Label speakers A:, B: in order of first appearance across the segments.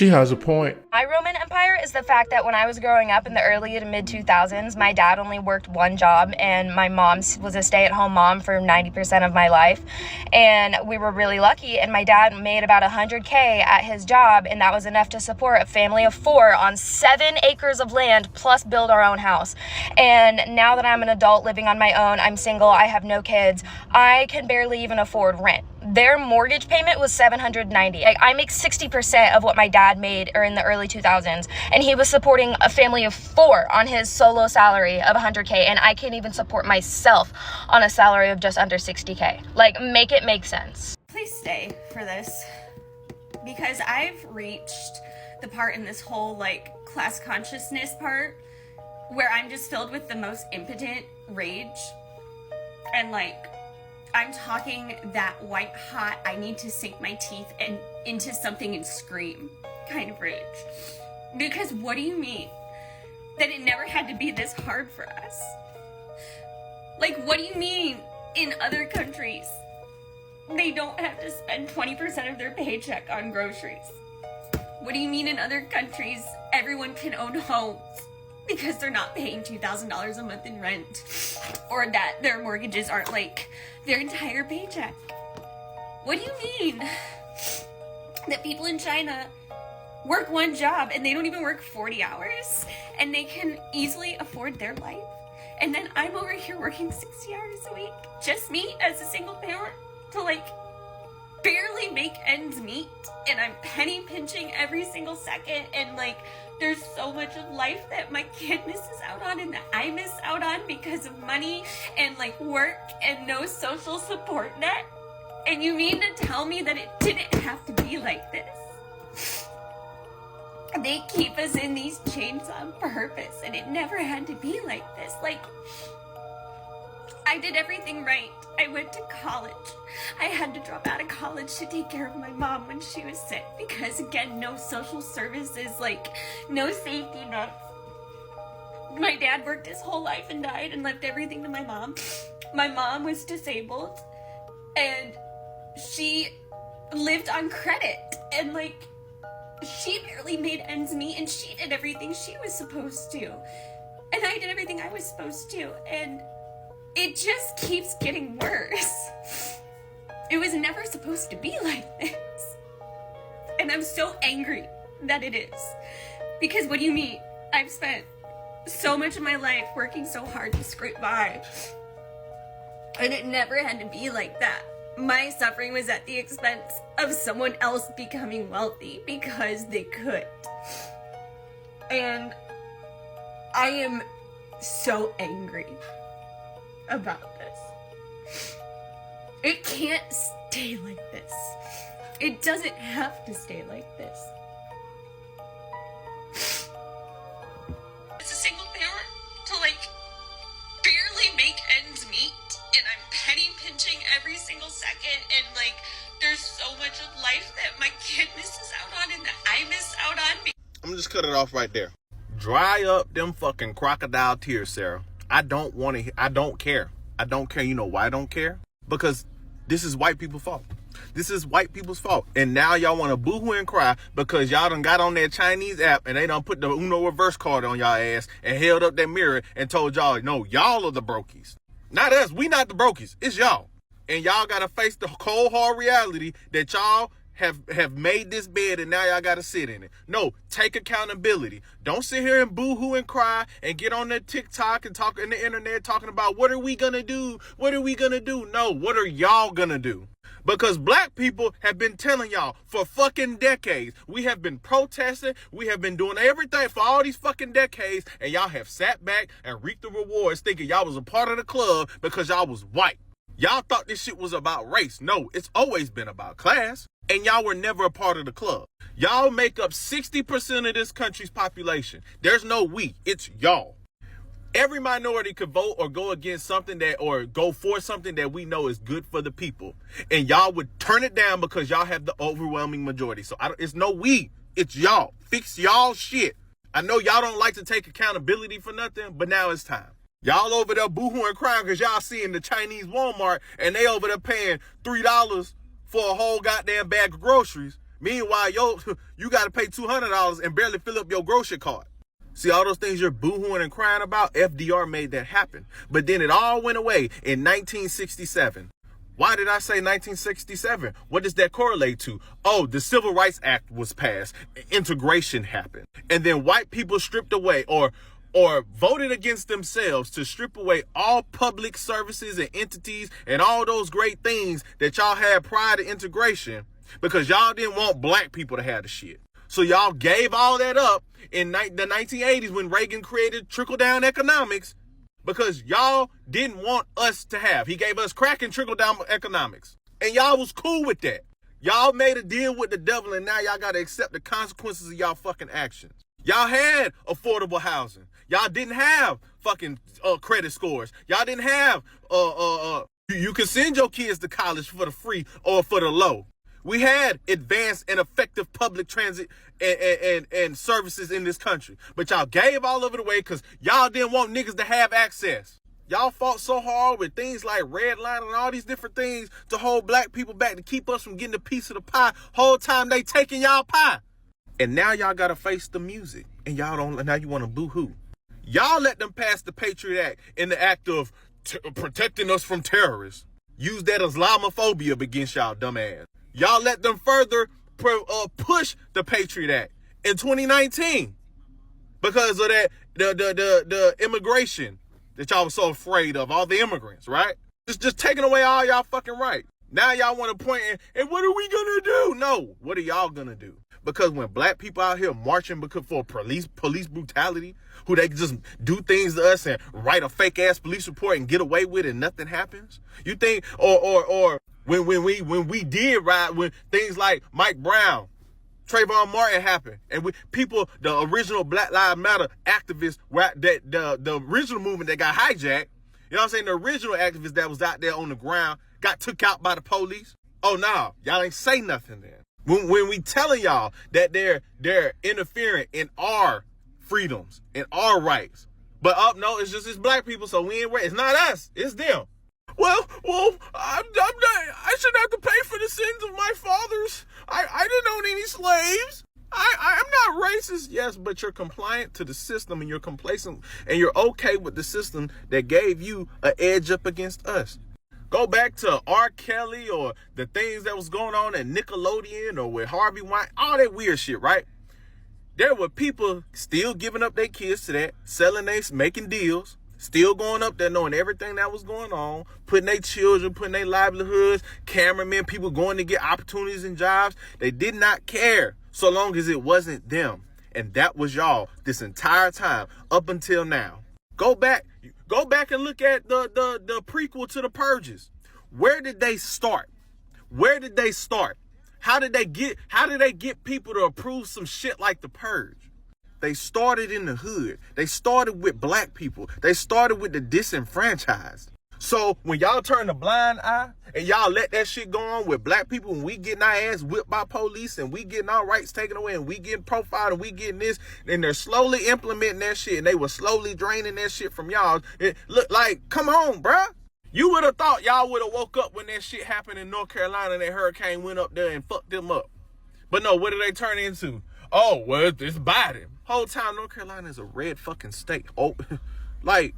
A: She has a point.
B: My Roman Empire is the fact that when I was growing up in the early to mid 2000s, my dad only worked one job and my mom was a stay-at-home mom for 90% of my life. And we were really lucky, and my dad made about $100K at his job, and that was enough to support a family of 4 on 7 acres of land plus build our own house. And now that I'm an adult living on my own, I'm single, I have no kids, I can barely even afford rent. Their mortgage payment was $790. Like, I make 60% of what my dad made or in the early 2000s, and he was supporting a family of 4 on his solo salary of $100K, and I can't even support myself on a salary of just under $60K. Like, make it make sense.
C: Please stay for this, because I've reached the part in this whole like class consciousness part where I'm just filled with the most impotent rage, and like I'm talking that white hot, I need to sink my teeth and into something and scream kind of rage. Because what do you mean that it never had to be this hard for us? Like, what do you mean in other countries they don't have to spend 20% of their paycheck on groceries? What do you mean in other countries everyone can own homes because they're not paying $2,000 a month in rent, or that their mortgages aren't like their entire paycheck? What do you mean that people in China work one job and they don't even work 40 hours and they can easily afford their life? And then I'm over here working 60 hours a week, just me as a single parent, to like barely make ends meet, and I'm penny pinching every single second, and like there's so much of life that my kid misses out on and that I miss out on because of money and like work and no social support net. And you mean to tell me that it didn't have to be like this? They keep us in these chains on purpose, and it never had to be like this. Like, I did everything right. I went to college. I had to drop out of college to take care of my mom when she was sick, because again, no social services, like no safety nets. My dad worked his whole life and died and left everything to my mom. My mom was disabled and she lived on credit, and like she barely made ends meet, and she did everything she was supposed to, and I did everything I was supposed to, and it just keeps getting worse. It was never supposed to be like this. And I'm so angry that it is. Because what do you mean? I've spent so much of my life working so hard to scrape by, and it never had to be like that. My suffering was at the expense of someone else becoming wealthy because they could. And I am so angry about this. It can't stay like this. It doesn't have to stay like this. As a single parent, to like barely make ends meet, and I'm penny pinching every single second, and like there's so much of life that my kid misses out on and that I miss out on.
D: I'm gonna just cut it off right there. Dry up them fucking crocodile tears, Sarah. I don't care. I don't care. You know why I don't care? Because this is white people's fault. This is white people's fault. And now y'all want to boo-hoo and cry because y'all done got on that Chinese app and they done put the Uno reverse card on y'all ass and held up that mirror and told y'all, no, y'all are the brokies. Not us. We not the brokies. It's y'all. And y'all got to face the cold, hard reality that y'all have made this bed and now y'all got to sit in it. No, take accountability. Don't sit here and boo-hoo and cry and get on the TikTok and talk in the internet talking about what are we going to do? What are we going to do? No, what are y'all going to do? Because black people have been telling y'all for fucking decades. We have been protesting. We have been doing everything for all these fucking decades. And y'all have sat back and reaped the rewards thinking y'all was a part of the club because y'all was white. Y'all thought this shit was about race. No, it's always been about class. And y'all were never a part of the club. Y'all make up 60% of this country's population. There's no we. It's y'all. Every minority could vote or go against something or go for something that we know is good for the people. And y'all would turn it down because y'all have the overwhelming majority. So it's no we. It's y'all. Fix y'all shit. I know y'all don't like to take accountability for nothing, but now it's time. Y'all over there boo-hooing crying because y'all seeing the Chinese Walmart and they over there paying $3 for a whole goddamn bag of groceries. Meanwhile, you got to pay $200 and barely fill up your grocery cart. See, all those things you're boohooing and crying about, FDR made that happen. But then it all went away in 1967. Why did I say 1967? What does that correlate to? Oh, the Civil Rights Act was passed. Integration happened. And then white people stripped away or voted against themselves to strip away all public services and entities and all those great things that y'all had prior to integration because y'all didn't want black people to have the shit. So y'all gave all that up in the 1980s when Reagan created trickle-down economics because y'all didn't want us to have. He gave us crack and trickle-down economics. And y'all was cool with that. Y'all made a deal with the devil and now y'all got to accept the consequences of y'all fucking actions. Y'all had affordable housing. Y'all didn't have fucking credit scores. Y'all didn't have you could send your kids to college for the free or for the low. We had advanced and effective public transit and services in this country. But y'all gave all of it away because y'all didn't want niggas to have access. Y'all fought so hard with things like redlining and all these different things to hold black people back to keep us from getting a piece of the pie. Whole time they taking y'all pie. And now y'all got to face the music. And y'all don't, now you want to boo-hoo. Y'all let them pass the Patriot Act in the act of protecting us from terrorists. Use that Islamophobia against y'all dumbass. Y'all let them further push the Patriot Act in 2019 because of that the immigration that y'all was so afraid of, all the immigrants, right? Just taking away all y'all fucking right. Now y'all want to point and what are we gonna do? No, what are y'all gonna do? Because when black people out here marching for police brutality, who they just do things to us and write a fake ass police report and get away with it and nothing happens, you think or when we did ride when things like Mike Brown, Trayvon Martin happened, and the original Black Lives Matter activists the original movement that got hijacked, you know what I'm saying? The original activists that was out there on the ground got took out by the police. Oh no, y'all ain't say nothing then. When we telling y'all that they're interfering in our freedoms and our rights, but no, it's black people, so we ain't right. It's not us, it's them. Well, I'm not. I shouldn't have to pay for the sins of my fathers. I didn't own any slaves. I'm not racist. Yes, but you're compliant to the system and you're complacent and you're okay with the system that gave you an edge up against us. Go back to R. Kelly or the things that was going on at Nickelodeon or with Harvey Weinstein, all that weird shit, right? There were people still giving up their kids to that, making deals, still going up there knowing everything that was going on, putting their children, putting their livelihoods, cameramen, people going to get opportunities and jobs. They did not care so long as it wasn't them. And that was y'all this entire time up until now. Go back and look at the prequel to the Purges. Where did they start? How did they get people to approve some shit like the Purge? They started in the hood. They started with black people. They started with the disenfranchised. So when y'all turn a blind eye and y'all let that shit go on with black people and we getting our ass whipped by police and we getting our rights taken away and we getting profiled and we getting this, and they're slowly implementing that shit and they were slowly draining that shit from y'all. It look like, come on, bruh. You would have thought y'all would have woke up when that shit happened in North Carolina and that hurricane went up there and fucked them up. But no, what did they turn into? Oh, well, it's Biden. Whole time North Carolina is a red fucking state. Oh, like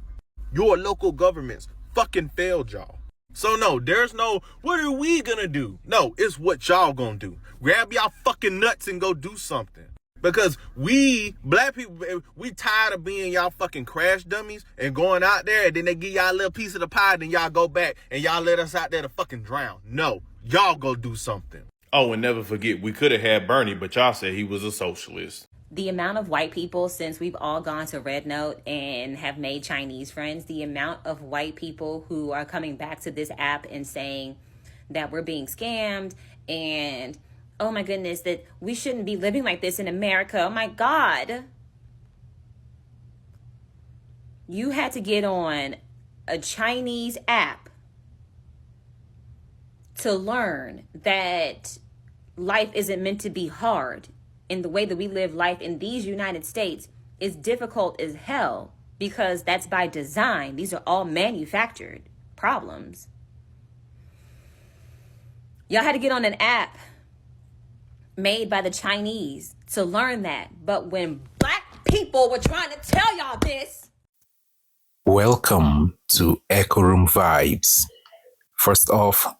D: your local governments fucking failed y'all. So no, there's no, what are we gonna do? No, it's what y'all gonna do. Grab y'all fucking nuts and go do something. Because we, black people, we tired of being y'all fucking crash dummies and going out there and then they give y'all a little piece of the pie, then y'all go back and y'all let us out there to fucking drown. No, y'all go do something.
A: Oh, and never forget, we could have had Bernie, but y'all said he was a socialist.
E: The amount of white people, since we've all gone to Red Note and have made Chinese friends, the amount of white people who are coming back to this app and saying that we're being scammed and, oh my goodness, that we shouldn't be living like this in America. Oh my God. You had to get on a Chinese app to learn that life isn't meant to be hard. And the way that we live life in these United States is difficult as hell because that's by design. These are all manufactured problems. Y'all had to get on an app made by the Chinese to learn that. But when black people were trying to tell y'all this.
F: Welcome to Echo Room Vibes. First off,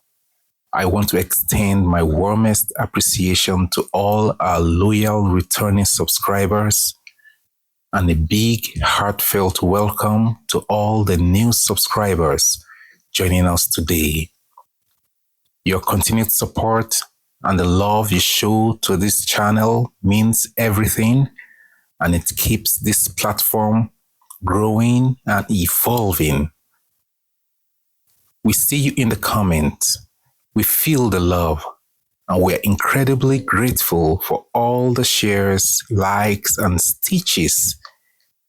F: I want to extend my warmest appreciation to all our loyal returning subscribers and a big heartfelt welcome to all the new subscribers joining us today. Your continued support and the love you show to this channel means everything, and it keeps this platform growing and evolving. We see you in the comments. We feel the love, and we're incredibly grateful for all the shares, likes, and stitches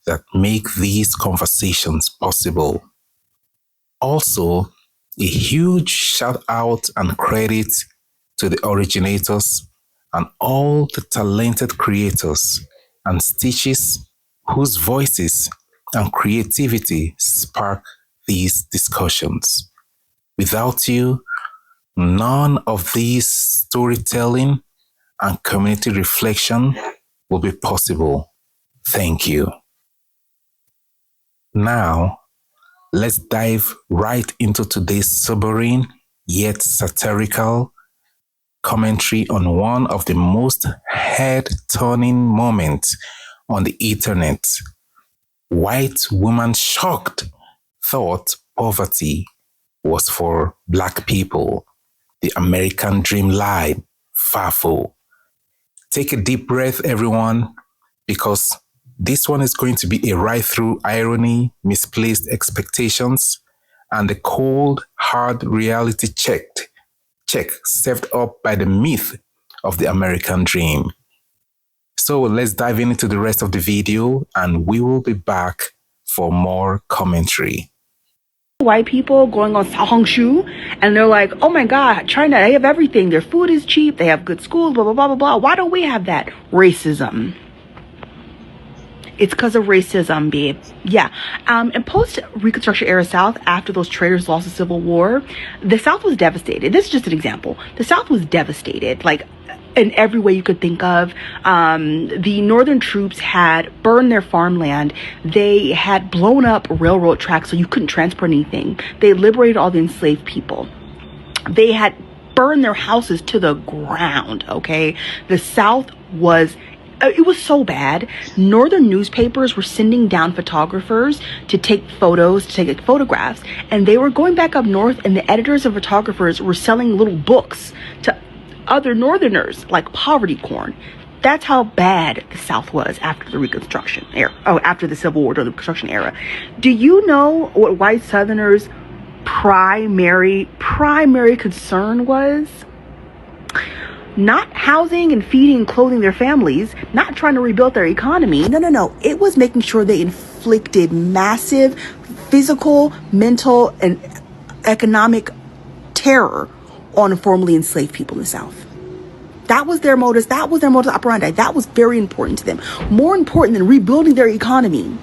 F: that make these conversations possible. Also, a huge shout out and credit to the originators and all the talented creators and stitches whose voices and creativity spark these discussions. Without you, none of this storytelling and community reflection will be possible. Thank you. Now, let's dive right into today's sobering yet satirical commentary on one of the most head-turning moments on the internet. White woman shocked thought poverty was for black people. The American dream lied. Fafo. Take a deep breath, everyone, because this one is going to be a ride-through irony, misplaced expectations, and the cold, hard reality check served up by the myth of the American dream. So let's dive into the rest of the video, and we will be back for more commentary.
G: White people going on Xiaohongshu and they're like, oh my God, China, they have everything. Their food is cheap. They have good schools, blah, blah, blah, blah, blah. Why don't we have that? Racism. It's because of racism, babe. Yeah. And post-Reconstruction era South, after those traitors lost the Civil War, the South was devastated. This is just an example. The South was devastated, like in every way you could think of. The Northern troops had burned their farmland. They had blown up railroad tracks so you couldn't transport anything. They liberated all the enslaved people. They had burned their houses to the ground, okay? The South was... it was so bad. Northern newspapers were sending down photographers to take photos, to take photographs, and they were going back up north, and the editors and photographers were selling little books to other Northerners, like poverty corn. That's how bad the South was after the Reconstruction era. Oh, after the Civil War or the Reconstruction era. Do you know what white Southerners' primary concern was? Not housing and feeding and clothing their families, not trying to rebuild their economy. No. It was making sure they inflicted massive physical, mental, and economic terror on formerly enslaved people in the South. That was their modus. That was their modus operandi. That was very important to them. More important than rebuilding their economy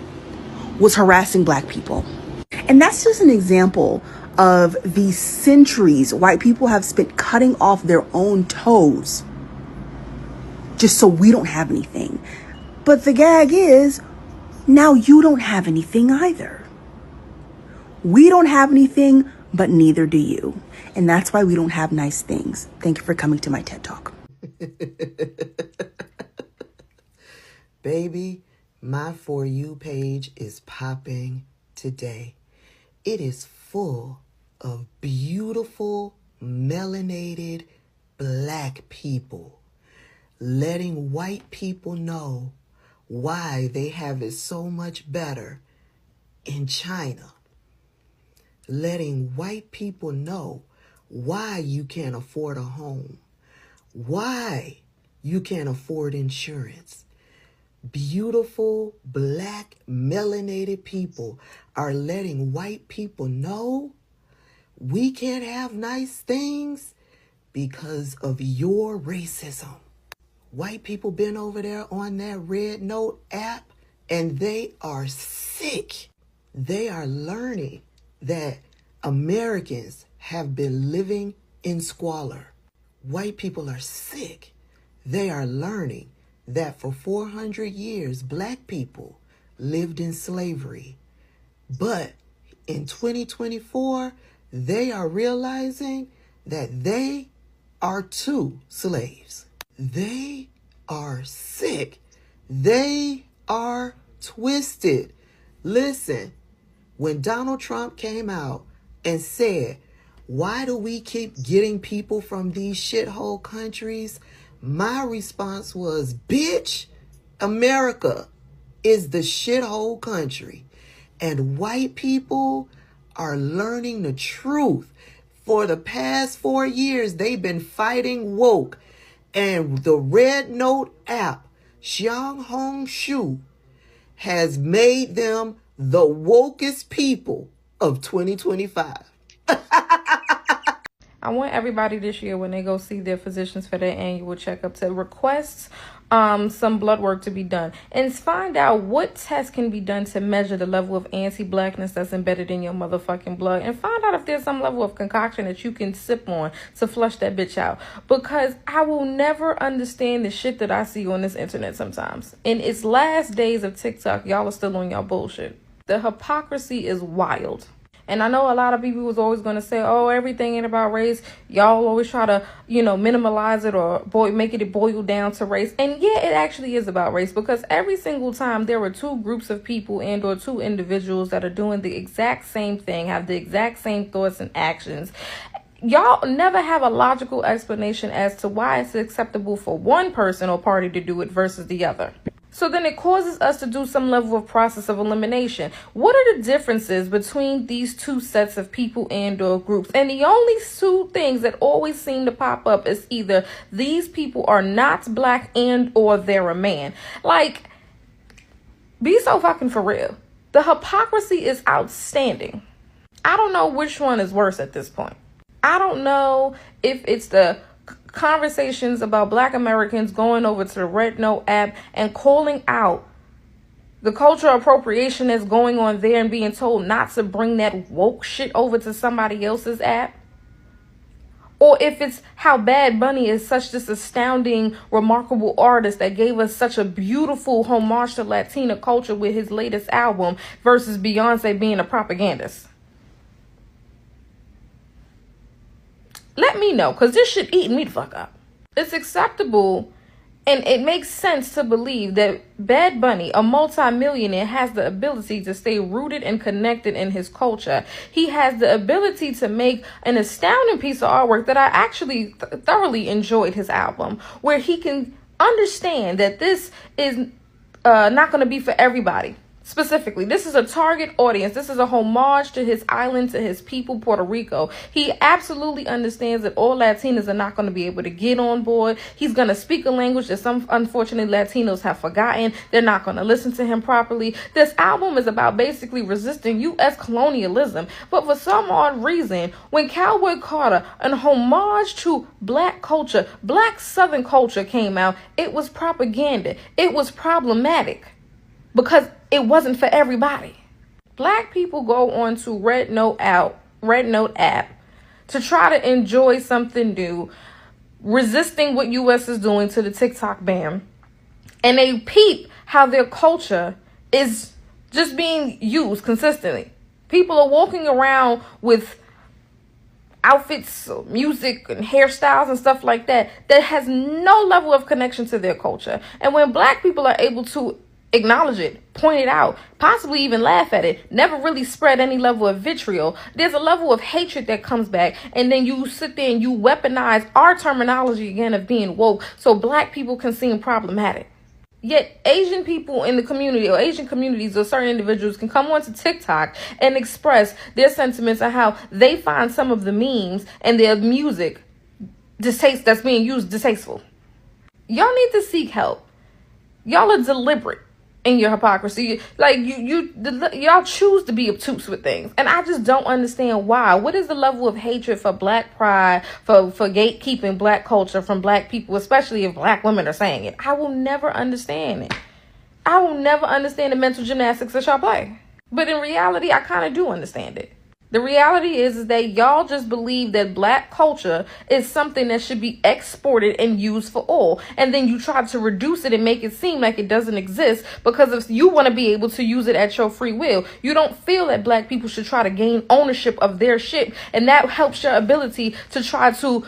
G: was harassing black people. And that's just an example of the centuries white people have spent cutting off their own toes just so we don't have anything. But the gag is, now you don't have anything either. We don't have anything, but neither do you. And that's why we don't have nice things. Thank you for coming to my TED Talk.
H: Baby, my For You page is popping today. It is full of beautiful, melanated black people letting white people know why they have it so much better in China. Letting white people know why you can't afford a home, why you can't afford insurance. Beautiful, black, melanated people are letting white people know we can't have nice things because of your racism. White people been over there on that Red Note app and they are sick. They are learning that Americans have been living in squalor. White people are sick. They are learning that for 400 years, black people lived in slavery. But in 2024, they are realizing that they are too slaves. They are sick. They are twisted. Listen, when Donald Trump came out and said, why do we keep getting people from these shithole countries? My response was, bitch, America is the shithole country. And white people are learning the truth. For the past 4 years, they've been fighting woke. And the Red Note app, Xiang Hong Shu, has made them the wokest people of 2025.
I: I want everybody this year, when they go see their physicians for their annual checkup, to request some blood work to be done and find out what tests can be done to measure the level of anti-blackness that's embedded in your motherfucking blood, and find out if there's some level of concoction that you can sip on to flush that bitch out. Because I will never understand the shit that I see on this internet sometimes. In its last days of TikTok, y'all are still on y'all bullshit. The hypocrisy is wild. And I know a lot of people was always going to say, oh, everything ain't about race. Y'all always try to, minimize it or make it boil down to race. And yeah, it actually is about race, because every single time there are two groups of people and or two individuals that are doing the exact same thing, have the exact same thoughts and actions, y'all never have a logical explanation as to why it's acceptable for one person or party to do it versus the other. So then it causes us to do some level of process of elimination. What are the differences between these two sets of people and or groups? And the only two things that always seem to pop up is either these people are not black and or they're a man. Like, be so fucking for real. The hypocrisy is outstanding. I don't know which one is worse at this point. I don't know if it's the conversations about black Americans going over to the Red Note app and calling out the cultural appropriation that's going on there and being told not to bring that woke shit over to somebody else's app. Or if it's how Bad Bunny is such this astounding, remarkable artist that gave us such a beautiful homage to Latina culture with his latest album versus Beyonce being a propagandist. Let me know, because this shit eating me the fuck up. It's acceptable and it makes sense to believe that Bad Bunny, a multimillionaire, has the ability to stay rooted and connected in his culture. He has the ability to make an astounding piece of artwork that I actually thoroughly enjoyed his album, where he can understand that this is not going to be for everybody. Specifically, this is a target audience. This is a homage to his island, to his people, Puerto Rico. He absolutely understands that all Latinos are not going to be able to get on board. He's going to speak a language that some unfortunate Latinos have forgotten. They're not going to listen to him properly. This album is about basically resisting U.S. colonialism. But for some odd reason, when Cowboy Carter, an homage to black culture, black Southern culture came out, it was propaganda. It was problematic. Because it wasn't for everybody. Black people go on to Red Note app to try to enjoy something new, resisting what US is doing to the TikTok ban. And they peep how their culture is just being used consistently. People are walking around with outfits, music, and hairstyles and stuff like that has no level of connection to their culture. And when black people are able to acknowledge it, point it out, possibly even laugh at it, never really spread any level of vitriol, there's a level of hatred that comes back, and then you sit there and you weaponize our terminology again of being woke so black people can seem problematic. Yet Asian people in the community or Asian communities or certain individuals can come onto TikTok and express their sentiments on how they find some of the memes and their music that's being used distasteful. Y'all need to seek help. Y'all are deliberate in your hypocrisy. Like y'all choose to be obtuse with things, and I just don't understand why. What is the level of hatred for black pride, for gatekeeping black culture from black people, especially if black women are saying it? I will never understand it. I will never understand the mental gymnastics that y'all play. But in reality, I kind of do understand it, The reality is that y'all just believe that black culture is something that should be exported and used for all. And then you try to reduce it and make it seem like it doesn't exist, because if you want to be able to use it at your free will, you don't feel that black people should try to gain ownership of their shit. And that helps your ability to try to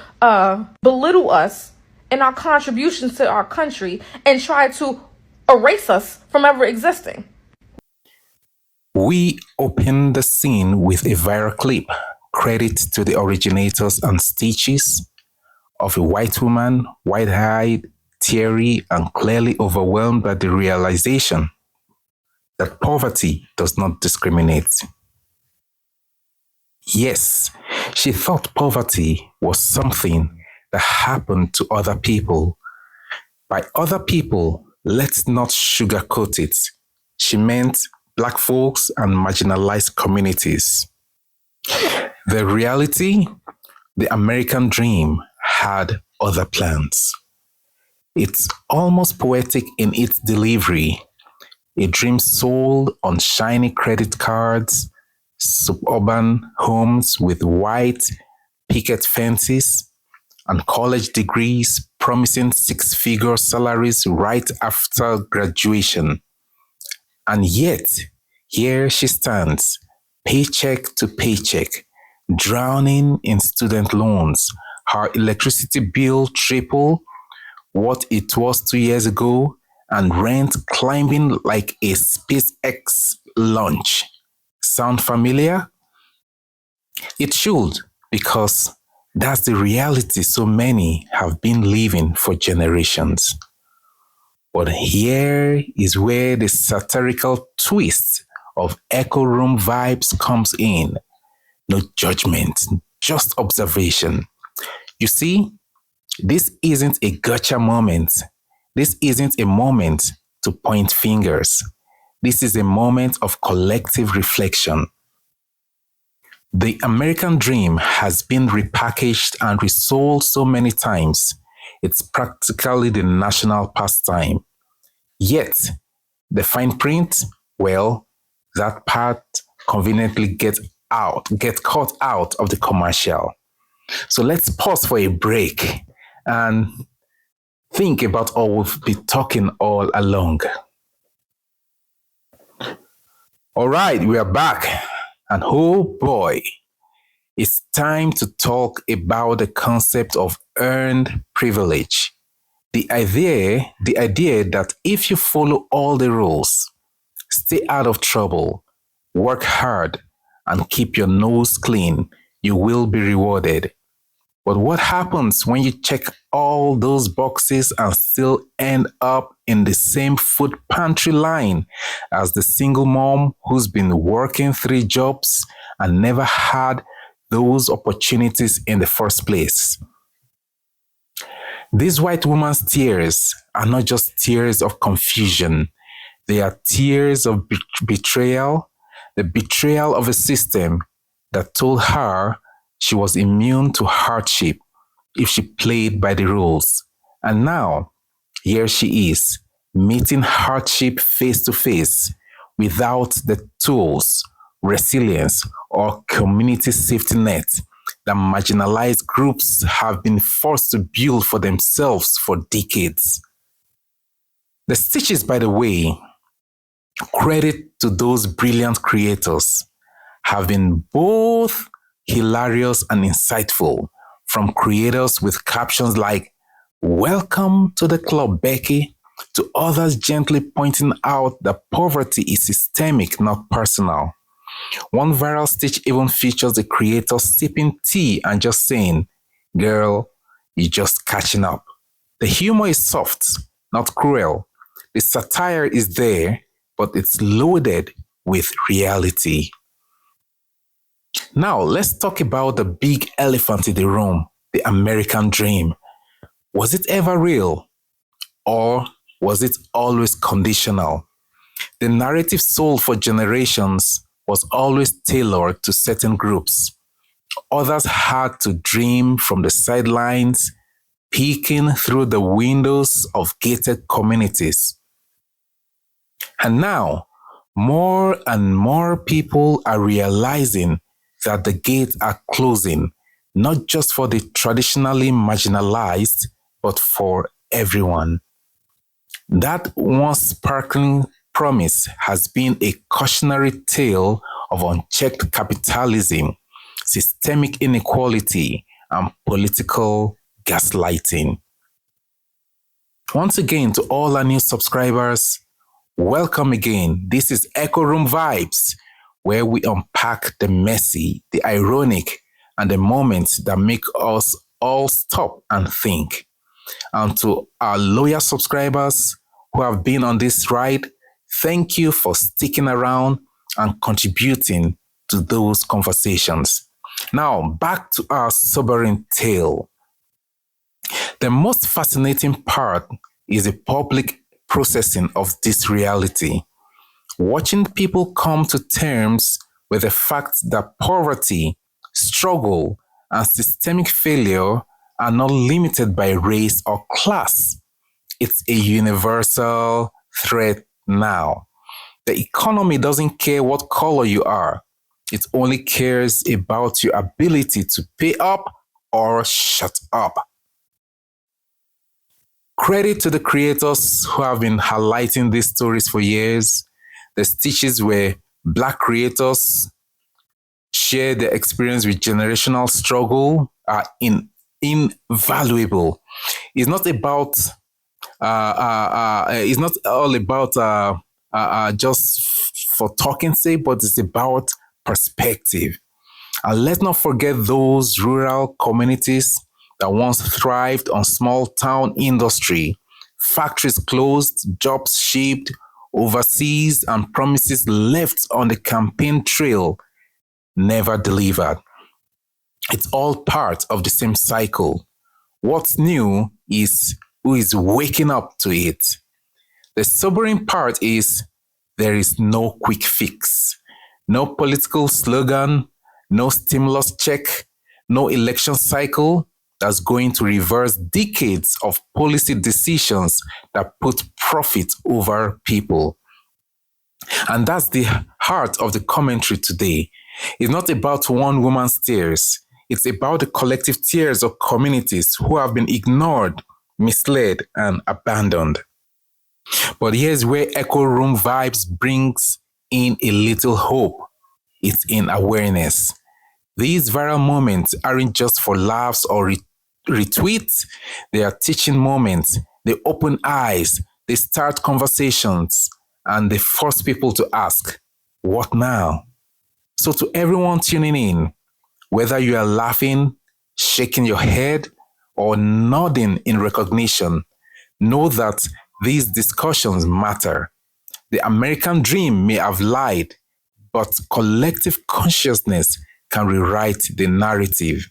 I: belittle us and our contributions to our country and try to erase us from ever existing.
F: We open the scene with a viral clip, credit to the originators and stitches, of a white woman, wide-eyed, teary, and clearly overwhelmed by the realization that poverty does not discriminate. Yes, she thought poverty was something that happened to other people. By other people, let's not sugarcoat it. She meant Black folks and marginalized communities. The reality, the American dream had other plans. It's almost poetic in its delivery. A dream sold on shiny credit cards, suburban homes with white picket fences, and college degrees promising six-figure salaries right after graduation. And yet, here she stands, paycheck to paycheck, drowning in student loans. Her electricity bill tripled what it was 2 years ago, and rent climbing like a SpaceX launch. Sound familiar? It should, because that's the reality so many have been living for generations. But here is where the satirical twist of Echo Room vibes comes in. No judgment, just observation. You see, this isn't a gotcha moment. This isn't a moment to point fingers. This is a moment of collective reflection. The American dream has been repackaged and resold so many times. It's practically the national pastime. Yet, the fine print, well, that part conveniently gets cut out of the commercial. So let's pause for a break and think about all we've been talking all along. All right, we are back. And oh boy, it's time to talk about the concept of earned privilege. The idea that if you follow all the rules, stay out of trouble, work hard, and keep your nose clean, you will be rewarded. But what happens when you check all those boxes and still end up in the same food pantry line as the single mom who's been working 3 jobs and never had those opportunities in the first place? These white woman's tears are not just tears of confusion. They are tears of betrayal, the betrayal of a system that told her she was immune to hardship if she played by the rules. And now, here she is, meeting hardship face to face without the tools, resilience, or community safety net that marginalized groups have been forced to build for themselves for decades. The stitches, by the way, credit to those brilliant creators, have been both hilarious and insightful, from creators with captions like, "Welcome to the club, Becky," to others gently pointing out that poverty is systemic, not personal. One viral stitch even features the creator sipping tea and just saying, "Girl, you're just catching up." The humor is soft, not cruel. The satire is there, but it's loaded with reality. Now, let's talk about the big elephant in the room, the American dream. Was it ever real? Or was it always conditional? The narrative sold for generations was always tailored to certain groups. Others had to dream from the sidelines, peeking through the windows of gated communities. And now, more and more people are realizing that the gates are closing, not just for the traditionally marginalized, but for everyone. That once sparkling promise has been a cautionary tale of unchecked capitalism, systemic inequality, and political gaslighting. Once again, to all our new subscribers, welcome again. This is Echo Room Vibes, where we unpack the messy, the ironic, and the moments that make us all stop and think. And to our loyal subscribers who have been on this ride, thank you for sticking around and contributing to those conversations. Now, back to our sobering tale. The most fascinating part is the public processing of this reality. Watching people come to terms with the fact that poverty, struggle, and systemic failure are not limited by race or class. It's a universal threat now. The economy doesn't care what color you are. It only cares about your ability to pay up or shut up. Credit to the creators who have been highlighting these stories for years. The stitches where Black creators share their experience with generational struggle are invaluable. It's not about it's not all about just for talking's sake, but it's about perspective. And let's not forget those rural communities that once thrived on small town industry. Factories closed, jobs shipped overseas, and promises left on the campaign trail never delivered. It's all part of the same cycle. What's new is who is waking up to it. The sobering part is there is no quick fix, no political slogan, no stimulus check, no election cycle that's going to reverse decades of policy decisions that put profit over people. And that's the heart of the commentary today. It's not about one woman's tears. It's about the collective tears of communities who have been ignored, misled, and abandoned. But here's where Echo Room Vibes brings in a little hope. It's in awareness. These viral moments aren't just for laughs or retweets. They are teaching moments. They open eyes. They start conversations. And they force people to ask, what now? So to everyone tuning in, whether you are laughing, shaking your head, or nodding in recognition, know that these discussions matter. The American dream may have lied, but collective consciousness can rewrite the narrative.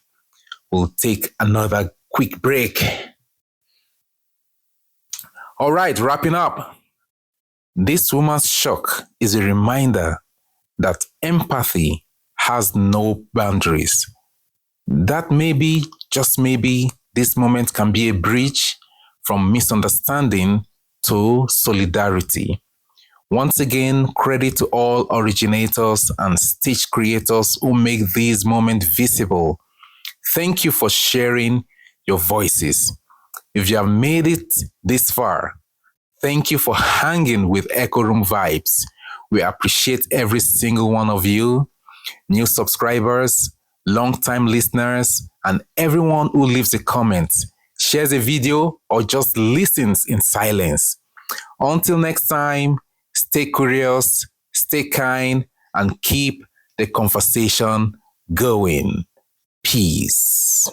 F: We'll take another quick break. All right, wrapping up. This woman's shock is a reminder that empathy has no boundaries. That maybe, just maybe, this moment can be a bridge from misunderstanding to solidarity. Once again, credit to all originators and stitch creators who make these moments visible. Thank you for sharing your voices. If you have made it this far, thank you for hanging with Echo Room Vibes. We appreciate every single one of you, new subscribers, long-time listeners, and everyone who leaves a comment, shares a video, or just listens in silence. Until next time, stay curious, stay kind, and keep the conversation going. Peace.